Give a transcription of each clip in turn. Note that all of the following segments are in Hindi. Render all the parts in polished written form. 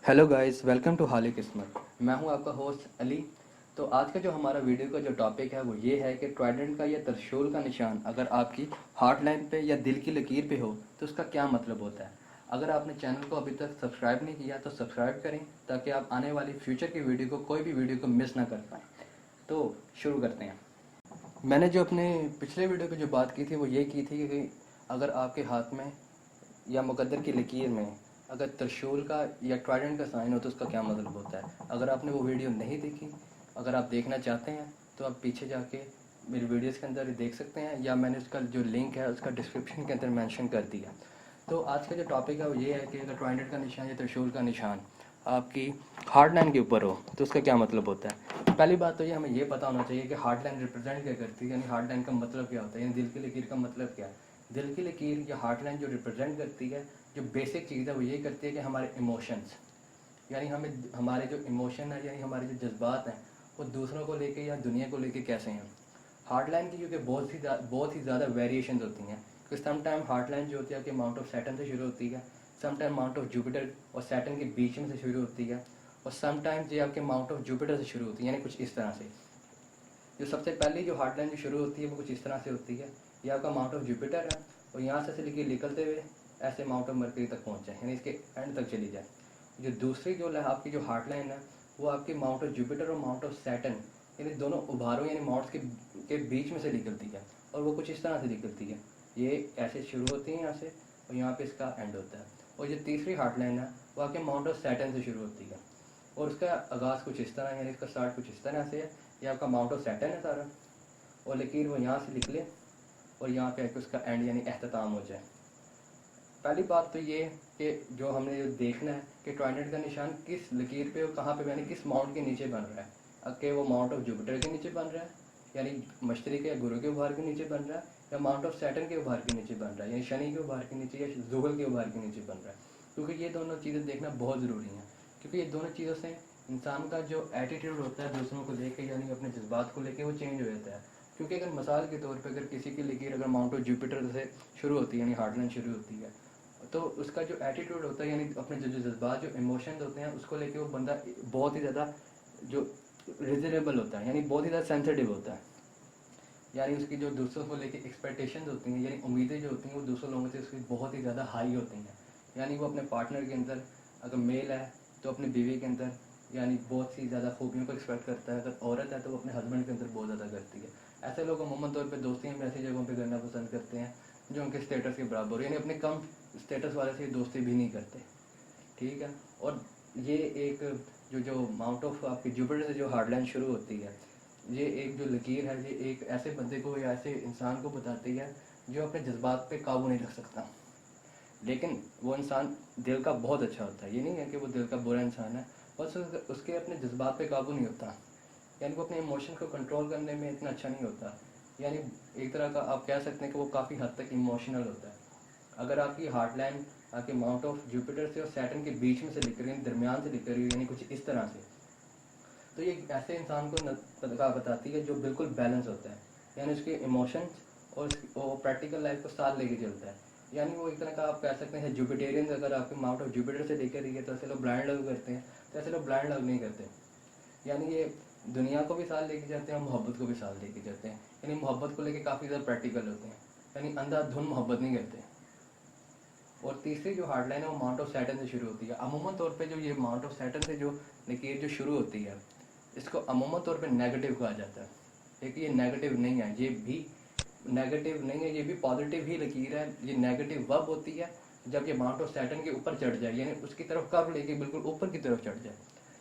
हेलो गाइस, वेलकम टू हाली किस्मत। मैं हूं आपका होस्ट अली। तो आज का जो हमारा वीडियो का जो टॉपिक है वो ये है कि ट्राइडेंट का या त्रिशूल का निशान अगर आपकी हार्ट लाइन पे या दिल की लकीर पे हो तो उसका क्या मतलब होता है। अगर आपने चैनल को अभी तक सब्सक्राइब नहीं किया तो सब्सक्राइब करें ताकि आप आने वाली फ्यूचर की वीडियो को कोई भी वीडियो को मिस ना कर पाएँ। तो शुरू करते हैं। मैंने जो अपने पिछले वीडियो पे जो बात की थी वो ये की थी कि अगर आपके हाथ में या मुकद्दर की लकीर में अगर त्रिशूल का या ट्राइडेंट का साइन हो तो उसका क्या मतलब होता है। अगर आपने वो वीडियो नहीं देखी, अगर आप देखना चाहते हैं तो आप पीछे जाके मेरी वीडियोस के अंदर देख सकते हैं या मैंने उसका जो लिंक है उसका डिस्क्रिप्शन के अंदर मेंशन कर दिया। तो आज का जो टॉपिक है वो ये है कि अगर ट्राइडेंट का निशान या त्रिशूल का निशान आपकी हार्ट लाइन के ऊपर हो तो उसका क्या मतलब होता है। पहली बात तो ये हमें ये पता होना चाहिए कि हार्ट लाइन रिप्रेजेंट क्या करती है, यानी हार्ट लाइन का मतलब क्या होता है, यानी दिल की लकीर का मतलब क्या है। दिल की लकीर या हार्ट लाइन जो रिप्रेजेंट करती है, जो बेसिक चीज़ है वो ये करती है कि हमारे इमोशंस, यानी हमें हमारे जो इमोशन है यानी हमारे जो जज्बात हैं वो दूसरों को लेके या दुनिया को लेके कैसे हैं। हार्ट लाइन की क्योंकि बहुत ही ज़्यादा वेरिएशन होती हैं। क्योंकि सम टाइम हार्ट लाइन जो होती है आपके माउंट ऑफ सैटर्न से शुरू होती है, some time mount of Jupiter और सैटर्न के बीच में से शुरू होती है, और सम टाइम जो आपके माउंट ऑफ जुपिटर से शुरू होती है, यानी कुछ इस तरह से। जो सबसे पहली जो हार्ट लाइन जो शुरू होती है वो कुछ इस तरह से होती है। ये आपका माउंट ऑफ जुपिटर है और यहाँ से लेके निकलते हुए ऐसे माउंट ऑफ मरकरी तक पहुँच जाए, यानी इसके एंड तक चली जाए। जो दूसरी जो आपकी जो हार्ट लाइन है वो आपके माउंट ऑफ जुपिटर और माउंट ऑफ सैटर्न, यानी दोनों उभारों यानी माउंट्स के बीच में से निकलती है, और वो कुछ इस तरह से निकलती है। ये ऐसे शुरू होती है यहाँ से और यहाँ पे इसका एंड होता है। और जो तीसरी हार्ट लाइन है वो आपके माउंट ऑफ सैटर्न से शुरू होती है और उसका आगाज़ कुछ इस तरह, यानी इसका स्टार्ट कुछ इस तरह से है। ये आपका माउंट ऑफ सैटर्न है सारा, और लकीर वो यहाँ से निकले और यहाँ पे आके उसका एंड यानी अख्ताम हो जाए। पहली बात तो ये कि जो हमने जो देखना है कि ट्राइडेंट का निशान किस लकीर पे और कहाँ पे यानी किस माउंट के नीचे बन रहा है। अगर वो माउंट ऑफ जुपिटर के नीचे बन रहा है यानी मशतरी के गुरु के उभार के नीचे बन रहा है, या माउंट ऑफ सैटर्न के उभार के नीचे बन रहा है यानी शनि के उभार के नीचे या जुगल के उभार के नीचे बन रहा है। क्योंकि ये दोनों चीज़ें देखना बहुत ज़रूरी है, क्योंकि ये दोनों चीज़ों से इंसान का जो एटीट्यूड होता है दूसरों को लेकर यानी अपने जज्बात को लेकर वो चेंज हो जाता है। क्योंकि अगर मिसाल के तौर पे अगर किसी की लकीर अगर माउंट ऑफ जुपिटर से शुरू होती है यानी हार्ट लाइन शुरू होती है, तो उसका जो एटीट्यूड होता है यानी अपने जो जज्बात जो इमोशंस होते हैं उसको लेके वो बंदा बहुत ही ज़्यादा जो रिजनेबल होता है, यानी बहुत ही ज़्यादा सेंसिटिव होता है। यानी उसकी जो दूसरों को लेके एक्सपेक्टेशंस होती हैं यानी उम्मीदें जो होती हैं वो दूसरों लोगों से उसकी बहुत ही ज़्यादा हाई होती हैं। यानी वो अपने पार्टनर के अंदर अगर मेल है तो अपने बीवी के अंदर यानी बहुत सी ज़्यादा खूबियों को एक्सपेक्ट करता है, अगर औरत है तो वो अपने हस्बैंड के अंदर बहुत ज़्यादा करती है। ऐसे लोग अमूमन तौर पर दोस्ती हम ऐसी जगहों पर करना पसंद करते हैं जो उनके स्टेटस के बराबर हो, यानी अपने कम स्टेटस वाले से दोस्ती भी नहीं करते। ठीक है। और ये एक जो जो माउंट ऑफ आपकी जुपिटर से जो हार्ड लाइन शुरू होती है, ये एक जो लकीर है ये एक ऐसे बंदे को या ऐसे इंसान को बताती है जो अपने जज्बात पे काबू नहीं रख सकता, लेकिन वो इंसान दिल का बहुत अच्छा होता है। ये नहीं है कि वो दिल का बुरा इंसान है, बस उसके अपने जज्बात पे काबू नहीं होता, यानी वो अपने इमोशन को कंट्रोल करने में इतना अच्छा नहीं होता। यानी एक तरह का आप कह सकते हैं कि वो काफ़ी हद तक इमोशनल होता है। अगर आपकी हार्ट लाइन आपके माउंट ऑफ जुपिटर से और सैटर्न के बीच में से लिख रही है, दरमियान से लिख रही है, यानी कुछ इस तरह से, तो ये ऐसे इंसान को बताती है जो बिल्कुल बैलेंस होता है, यानी उसके इमोशंस और वो प्रैक्टिकल लाइफ को साथ लेके चलता है। यानी वो एक तरह का आप कह सकते हैं जुपिटेरियन, अगर आपके माउंट ऑफ जुपिटर से लेकर रही है तो ऐसे लोग ब्लाइंड लव करते हैं, तो ऐसे लोग ब्लाइंड लव नहीं करते। यानी ये दुनिया को भी साथ लेके जाते हैं और मोहब्बत को भी साथ लेके जाते हैं, यानी मोहब्बत को लेके काफ़ी ज़्यादा प्रैक्टिकल होते हैं, यानी अंधाधुन मोहब्बत नहीं करते। और तीसरी जो हार्ड लाइन है वो माउंट ऑफ सैटर्न से शुरू होती है। अमूमन तौर पे जो ये माउंट ऑफ सैटर्न से जो लकीर जो शुरू होती है इसको अमूमन तौर पे नेगेटिव कहा जाता है, लेकिन ये नेगेटिव नहीं है, ये भी नेगेटिव नहीं है, ये भी पॉजिटिव ही लकीर है। ये नेगेटिव वब होती है जब ये माउंट ऑफ सैटर्न के ऊपर चढ़ जाए, यानी उसकी तरफ कब लेके बिल्कुल ऊपर की तरफ चढ़ जाए,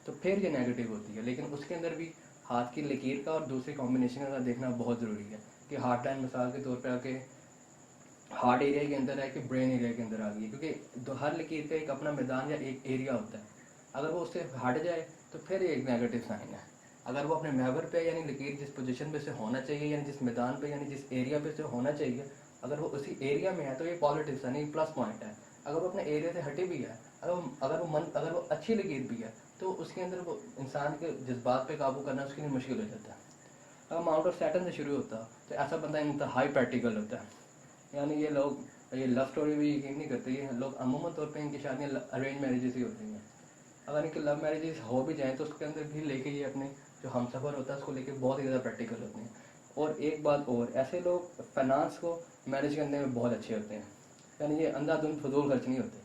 तो फिर ये नेगेटिव होती है। लेकिन उसके अंदर भी हाथ की लकीर का और दूसरे कॉम्बिनेशन का देखना बहुत ज़रूरी है कि हार्ट लाइन मिसाल के तौर पर आके हार्ट एरिया के अंदर है कि ब्रेन एरिया के अंदर आ गई है, क्योंकि हर लकीर का एक अपना मैदान या एक एरिया होता है। अगर वो उससे हट जाए तो फिर एक नेगेटिव साइन है। अगर वो अपने महवर पे यानी लकीर जिस पोजीशन पे से होना चाहिए यानी जिस मैदान पे यानी जिस एरिया पे से होना चाहिए, अगर वो उसी एरिया में है तो ये पॉजिटिव साइन है, प्लस पॉइंट है। अगर वो अपने एरिया से हटी भी है, अगर वो अच्छी लकीर भी है तो उसके अंदर वो इंसान के जज्बात पे काबू करना उसके लिए मुश्किल हो जाता है। अगर माउंट ऑफ सैटर्न से शुरू होता तो ऐसा बंदा इंतहाई प्रैक्टिकल होता है। यानी ये लोग ये लव स्टोरी भी यकीन नहीं करते, ये लोग अमूमन तौर पे इनकी शादियाँ अरेंज मैरिजेस ही होती हैं। अगर इनके लव मैरिजेस हो भी जाएँ तो उसके अंदर भी लेके ये अपने जो हमसफ़र होता है उसको लेके बहुत ही ज़्यादा प्रैक्टिकल होते हैं। और एक बात और, ऐसे लोग फाइनेंस को मैनेज करने में बहुत अच्छे होते हैं। यानी ये अंधाधुंध फजूल खर्च नहीं होते,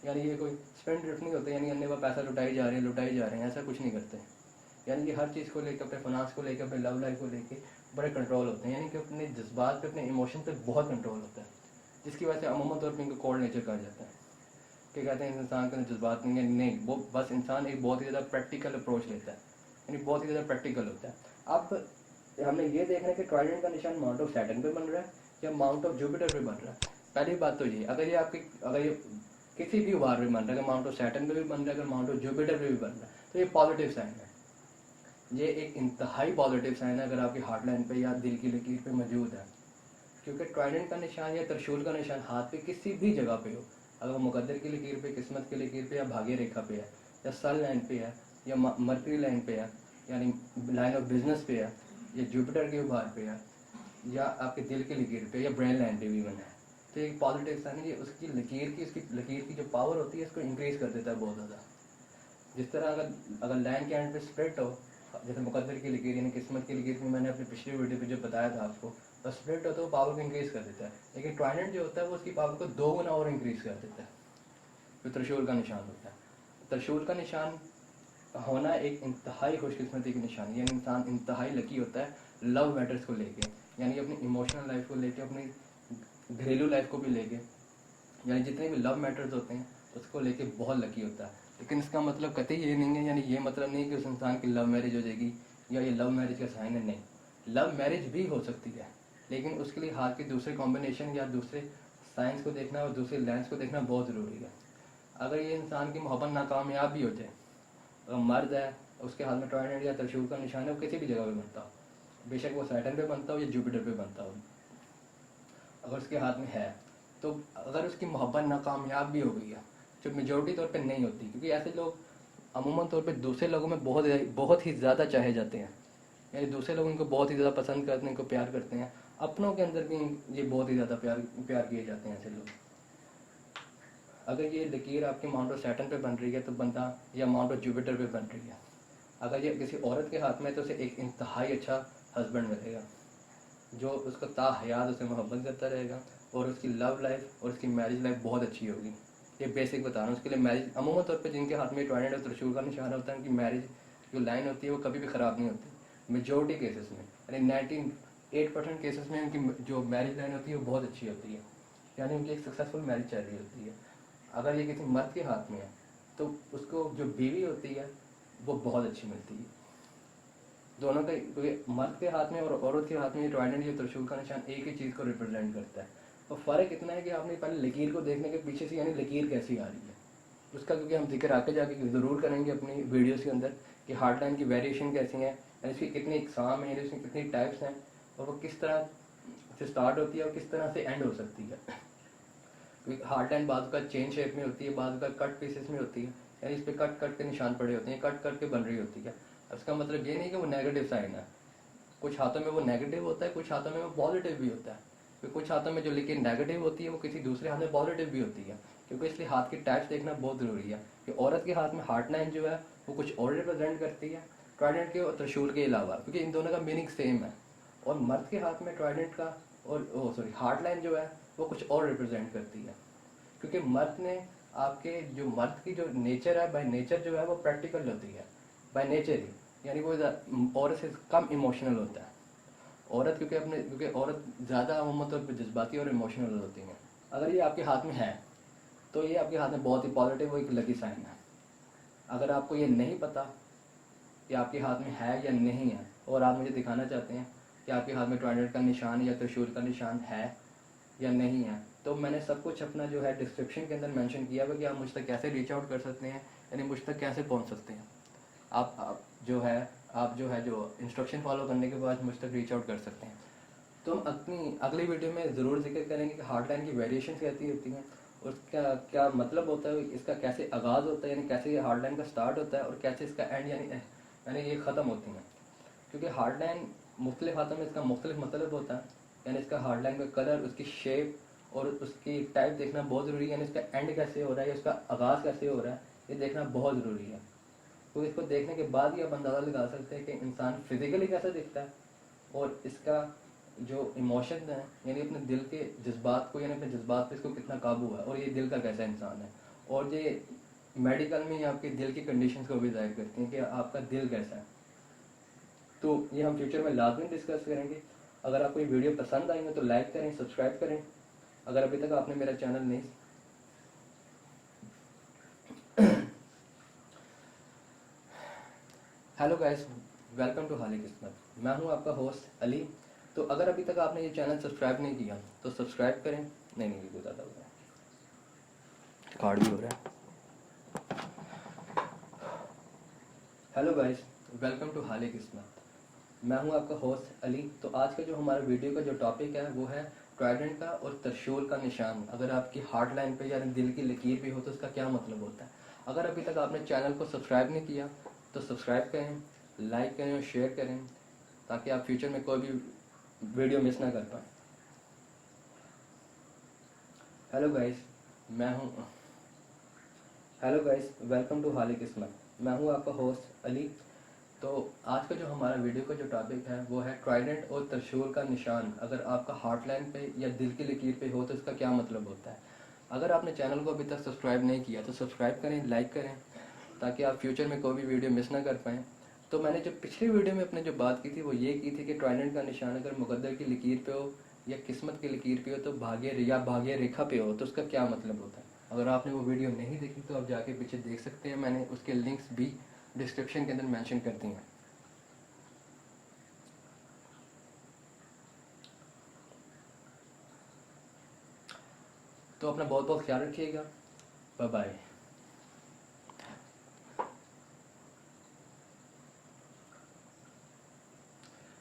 यानी ये कोई स्पेंड ड्रिफ्ट नहीं होते, यानी अन्य वो पैसा लुटाई जा रहे हैं, ऐसा कुछ नहीं करते। यानी कि हर चीज़ को लेकर, अपने फाइनेंस को लेकर, अपने लव लाइफ को लेकर बड़े कंट्रोल होते हैं, यानी कि अपने जज्बात पे, अपने इमोशन पे बहुत कंट्रोल होता है, जिसकी वजह से अमूमन तौर पर इनको कोल्ड नेचर कहा जाता है। कि कहते हैं इंसान के अंदर जज्बात नहीं है, नहीं, वो बस इंसान एक बहुत ही ज़्यादा प्रैक्टिकल अप्रोच लेता है, यानी बहुत ही ज़्यादा प्रैक्टिकल होता है। अब हमने ये देखना है कि ट्राइडेंट का निशान माउंट ऑफ सैटर्न पे बन रहा है या माउंट ऑफ जुपिटर पे बन रहा है। पहली बात तो ये, अगर ये किसी भी वार में बन रहा है, अगर माउंट ऑफ सैटर्न पे भी बन रहा है, अगर माउंट ऑफ जुपिटर पे भी बन रहा है, तो ये पॉजिटिव साइन है। ये एक इंतहाई पॉजिटिव साइन है अगर आपकी हार्ट लाइन पे या दिल की लकीर पे मौजूद है, क्योंकि ट्राइडेंट का निशान या त्रिशूल का निशान हाथ पे किसी भी जगह पे हो, अगर वो मुकद्दर की लकीर पे, किस्मत की लकीर पे या भाग्य रेखा पे है, या सन लाइन पे है, या मर्करी लाइन पे है, यानी लाइन ऑफ बिजनेस पे है, या जुपिटर के उभार पे है, या आपके दिल की लकीर पे, या ब्रेन लाइन पे भी बना है, तो एक पॉजिटिव साइन है। ये उसकी लकीर की जो पावर होती है इसको इंक्रीज कर देता है बहुत ज़्यादा। जिस तरह अगर लाइन के एंड पे स्प्लिट हो, जैसे मुकद्दर की लकीर यानी किस्मत की लकीर में मैंने अपनी पिछली वीडियो पे जो बताया था आपको, तो स्प्लिट हो तो पावर को इंक्रीज कर देता है, लेकिन ट्राइडेंट जो होता है वो उसकी पावर को 2 गुना और इंक्रीज कर देता है, जो त्रिशूल का निशान होता है। त्रिशूल का निशान होना एक इंतहाई खुशकिस्मती की निशानी, यानी इंसान इंतहाई लकी होता है लव मैटर्स को लेके, यानी अपनी इमोशनल लाइफ को लेके, अपनी घरेलू लाइफ को भी लेके, यानी जितने भी लव मैटर्स होते हैं उसको लेके बहुत लकी होता है। लेकिन इसका मतलब कतई ये नहीं है, यानी ये मतलब नहीं है कि उस इंसान की लव मैरिज हो जाएगी या ये लव मैरिज का साइन है, नहीं। लव मैरिज भी हो सकती है, लेकिन उसके लिए हाथ के दूसरे कॉम्बिनेशन या दूसरे साइंस को देखना और दूसरे लेंस को देखना बहुत ज़रूरी है। अगर ये इंसान की मोहब्बत नाकामयाब भी हो जाए, अगर मर्द है, उसके हाथ में ट्राइडेंट या त्रिशूल का निशान है, वो किसी भी जगह पे बनता हो, बेशक वो सैटर्न पे बनता हो या जुपिटर पे बनता हो, अगर उसके हाथ में है, तो अगर उसकी मोहब्बत नाकामयाब भी हो गई है, जो मेजोरिटी तौर पे नहीं होती, क्योंकि ऐसे लोग अमूमन तौर पे दूसरे लोगों में बहुत ही ज़्यादा चाहे जाते हैं, यानी दूसरे लोग इनको बहुत ही ज़्यादा पसंद करते हैं, इनको प्यार करते हैं, अपनों के अंदर भी ये बहुत ही ज़्यादा प्यार किए जाते हैं ऐसे लोग। अगर ये लकीर आपके माउंट ऑफ सैटर्न पे बन रही है तो बंदा, या माउंट ऑफ जुपिटर पे बन रही है, अगर ये किसी औरत के हाथ में है तो उसे एक इंतहाई अच्छा हस्बैंड मिलेगा, जो उसको ताहयात उससे मोहब्बत करता रहेगा, और उसकी लव लाइफ और उसकी मैरिज लाइफ बहुत अच्छी होगी। ये बेसिक बता रहा हूँ। उसके लिए मैरिज अमूमन तौर पे जिनके हाथ में ट्राइडेंट और त्रिशूल का निशान होता है, उनकी मैरिज जो लाइन होती है वो कभी भी ख़राब नहीं होती मेजोरिटी केसेस में, यानी 98% केसेस में उनकी जो मैरिज लाइन होती है वो बहुत अच्छी होती है, यानी उनकी एक सक्सेसफुल मैरिज चल रही होती है। अगर ये किसी मर्द के हाथ में है तो उसको जो बीवी होती है वो बहुत अच्छी मिलती है। दोनों का, क्योंकि मर्द के हाथ में और औरत के हाथ में ये ट्राइडेंट या त्रिशूल का निशान एक ही चीज़ को रिप्रेजेंट करता है, और फ़र्क इतना है कि आपने पहले लकीर को देखने के पीछे से, यानी लकीर कैसी आ रही है उसका, क्योंकि हम जिक्र आके जाके ज़रूर करेंगे अपनी वीडियोस के अंदर कि हार्ट लाइन की वेरिएशन कैसी है, यानी इसकी कितनी इकसाम है, यानी इसकी कितनी टाइप्स हैं, और वो किस तरह से स्टार्ट होती है और किस तरह से एंड हो सकती है। क्योंकि हार्ट लाइन बाद का चेन शेप में होती है, बाद का कट पीसेस में होती है, यानी इस पर कट कट के निशान पड़े होते हैं, कट कट के बन रही होती है। इसका मतलब ये नहीं कि वो नेगेटिव साइन है, कुछ हाथों में वो नेगेटिव होता है, कुछ हाथों में वो पॉजिटिव भी होता है, क्योंकि कुछ हाथों में जो लिखी नेगेटिव होती है वो किसी दूसरे हाथ में पॉजिटिव भी होती है, क्योंकि इसलिए हाथ की टैच देखना बहुत ज़रूरी है कि औरत के हाथ में हार्ट लाइन जो है वो कुछ और रिप्रेजेंट करती है ट्राइडेंट के और त्रिशूल के अलावा, क्योंकि इन दोनों का मीनिंग सेम है। और मर्द के हाथ में ट्राइडेंट का और हार्ट लाइन जो है वो कुछ और रिप्रेजेंट करती है, क्योंकि मर्द ने आपके जो मर्द की जो नेचर है, बाय नेचर जो है वो प्रैक्टिकल होती है, बाय नेचर ही, यानी वो औरत से कम इमोशनल होता है। औरत क्योंकि औरत ज़्यादा अमूमन तौर पर जज्बाती और इमोशनल होती हैं। अगर ये आपके हाथ में है तो ये आपके हाथ में बहुत ही पॉजिटिव और एक लकी साइन है। अगर आपको ये नहीं पता कि आपके हाथ में है या नहीं है, और आप मुझे दिखाना चाहते हैं कि आपके हाथ में ट्राइडेंट का निशान या त्रिशूल का निशान है या नहीं है, तो मैंने सब कुछ अपना जो है डिस्क्रिप्शन के अंदर मेंशन किया हुआ कि आप मुझ तक कैसे रीच आउट कर सकते हैं, यानी मुझ तक कैसे पहुंच सकते हैं। आप जो है जो इंस्ट्रक्शन फॉलो करने के बाद मुझ तक रीच आउट कर सकते हैं। तो हम अपनी अगली वीडियो में ज़रूर जिक्र करेंगे कि हार्ट लाइन की वेरिएशन कैसी होती हैं, उसका क्या मतलब होता है, इसका कैसे आगाज़ होता है, यानी कैसे ये हार्ट लाइन का स्टार्ट होता है और कैसे इसका एंड यानी ये ख़त्म होती हैं। क्योंकि हार्ट लाइन मुख्तलिफ हाथों में इसका मुख्तलिफ मतलब होता है, यानी इसका हार्ट लाइन का कलर, उसकी शेप और उसकी टाइप देखना बहुत ज़रूरी है, यानी इसका एंड कैसे हो रहा है या उसका आगाज़ कैसे हो रहा है, ये देखना बहुत ज़रूरी है, क्योंकि इसको देखने के बाद ही आप अंदाज़ा लगा सकते हैं कि इंसान फिज़िकली कैसा दिखता है और इसका जो इमोशन है यानी अपने दिल के जज्बात को, यानी अपने जज्बात पे इसको कितना काबू है और ये दिल का कैसा इंसान है। और ये मेडिकल में ही आपके दिल की कंडीशंस को भी ज़ाहिर करती हैं कि आपका दिल कैसा है। तो ये हम फ्यूचर में लाजमी डिस्कस करेंगे। अगर आपको ये वीडियो पसंद आई हो तो लाइक करें, सब्सक्राइब करें। अगर अभी तक आपने मेरा चैनल नहीं हेलो गाइस, वेलकम टू हाली किस्मत। मैं हूं आपका होस्ट अली। तो अगर अभी तक आपने ये चैनल सब्सक्राइब नहीं किया तो सब्सक्राइब करें। नहीं ये बहुत ज़्यादा हो रहा है, कार्ड भी हो रहा है। हेलो गाइस, वेलकम टू हाली किस्मत। मैं हूं आपका होस्ट अली। तो आज का जो हमारा वीडियो का जो टॉपिक है वो है ट्राइडेंट का और त्रिशूल का निशान अगर आपकी हार्ट लाइन पे या दिल की लकीर पे हो तो उसका क्या मतलब होता है। अगर अभी तक आपने चैनल को सब्सक्राइब नहीं किया तो सब्सक्राइब करें, लाइक करें और शेयर करें, ताकि आप फ्यूचर में कोई भी वीडियो मिस ना कर पाएँ। हेलो गाइस, मैं हूं हेलो गाइस, वेलकम टू हाली किस्मत। मैं हूं आपका होस्ट अली। तो आज का जो हमारा वीडियो का जो टॉपिक है वो है ट्राइडेंट और त्रिशूल का निशान अगर आपका हार्ट लाइन पे या दिल की लकीर पे हो तो इसका क्या मतलब होता है। अगर आपने चैनल को अभी तक सब्सक्राइब नहीं किया तो सब्सक्राइब करें, लाइक करें, ताकि आप फ्यूचर में कोई भी वीडियो मिस ना कर पाएँ। तो मैंने जो पिछली वीडियो में अपने जो बात की थी वो ये की थी कि ट्राइडेंट का निशान अगर मुकद्दर की लकीर पे हो या किस्मत की लकीर पे हो तो भाग्य रेखा पे हो तो उसका क्या मतलब होता है। अगर आपने वो वीडियो नहीं देखी तो आप जाके पीछे देख सकते हैं, मैंने उसके लिंक्स भी डिस्क्रिप्शन के अंदर मेंशन कर दी हैं। तो अपना बहुत बहुत ख्याल रखिएगा। Bye bye.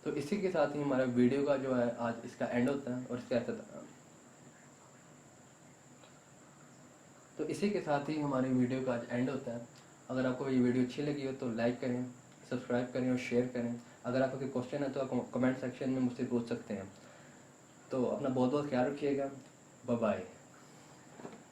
तो इसी के साथ ही हमारा वीडियो का जो है आज इसका एंड होता है और इसका तो इसी के साथ ही हमारे वीडियो का आज एंड होता है। अगर आपको ये वीडियो अच्छी लगी हो तो लाइक करें, सब्सक्राइब करें और शेयर करें। अगर आपका कोई क्वेश्चन है तो आप कमेंट सेक्शन में मुझसे पूछ सकते हैं। तो अपना बहुत बहुत ख्याल रखिएगा। Bye bye.